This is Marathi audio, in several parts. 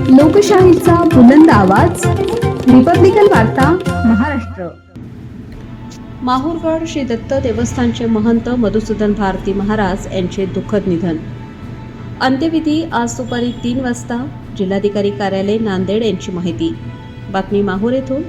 लोकशाहीचा बुलंद आवाज, रिपब्लिकन वार्ता, महाराष्ट्र। माहूरगड श्री दत्त देवस्थानचे महंत मधुसूदन भारती महाराज यांचे दुःखद निधन। अंत्यविधी आज दुपारी 3 वाजता। जिल्हाधिकारी कार्यालय नांदेड यांची माहिती। बातमी माहूर येथून।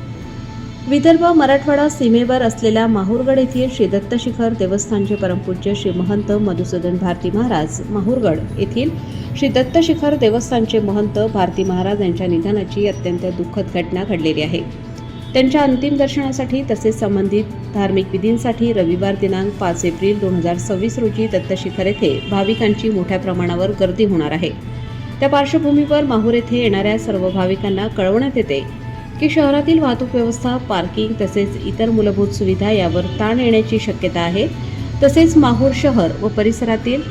विदर्भ मराठवाडा सीमेवर असलेल्या माहूरगड येथील श्री दत्त शिखर देवस्थानचे परमपूज्य श्री महंत मधुसूदन भारती महाराज माहूरगड येथील श्री दत्त शिखर देवस्थानचे महंत भारती महाराज यांच्या निधनाची अत्यंत दुःखद घटना घडलेली आहे। त्यांच्या अंतिम दर्शनासाठी तसेच संबंधित धार्मिक विधींसाठी रविवार दिनांक 5 एप्रिल 2026 रोजी दत्त शिखर येथे भाविकांची मोठ्या प्रमाणावर गर्दी होणार आहे। त्या पार्श्वभूमीवर माहूर येथे येणाऱ्या सर्व भाविकांना कळवण्यात येते की शहरातील वाहतूक व्यवस्था, पार्किंग तसेच इतर मूलभूत सुविधा यावर ताण येण्याची शक्यता आहे। तसेच माहूर शहर व परिसरातील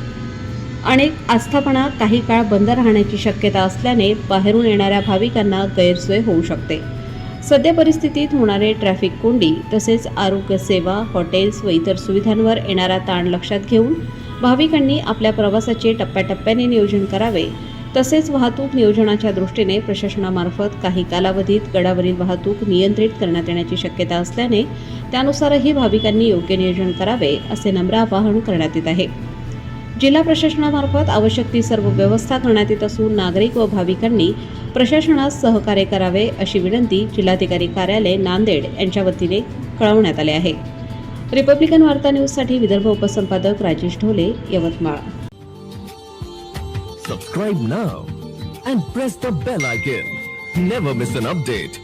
अनेक आस्थापना काही काळ बंद राहण्याची शक्यता असल्याने बाहेरून येणाऱ्या भाविकांना गैरसोय होऊ शकते। सध्या परिस्थितीत होणारे ट्रॅफिक कोंडी तसेच आरोग्य सेवा, हॉटेल्स व इतर सुविधांवर येणारा ताण लक्षात घेऊन भाविकांनी आपल्या प्रवासाचे टप्प्याटप्प्याने नियोजन करावे। तसेच वाहतूक नियोजनाच्या दृष्टीने प्रशासनामार्फत काही कालावधीत गडावरील वाहतूक नियंत्रित करण्यात येण्याची शक्यता असल्याने त्यानुसारही भाविकांनी योग्य नियोजन करावे असे नम्र आवाहन करण्यात येत आहे। जिल्हा प्रशासनामार्फत आवश्यक ती सर्व व्यवस्था करण्यात येत असून नागरिक व भाविकांनी प्रशासनास सहकार्य करावे अशी विनंती जिल्हाधिकारी कार्यालय नांदेड यांच्या वतीने कळवण्यात आले आहे। रिपब्लिकन वार्ता न्यूजसाठी Vidarbha उपसंपादक Rajesh Dhole, Yavatmal. Subscribe now and press the bell icon. Never miss an update.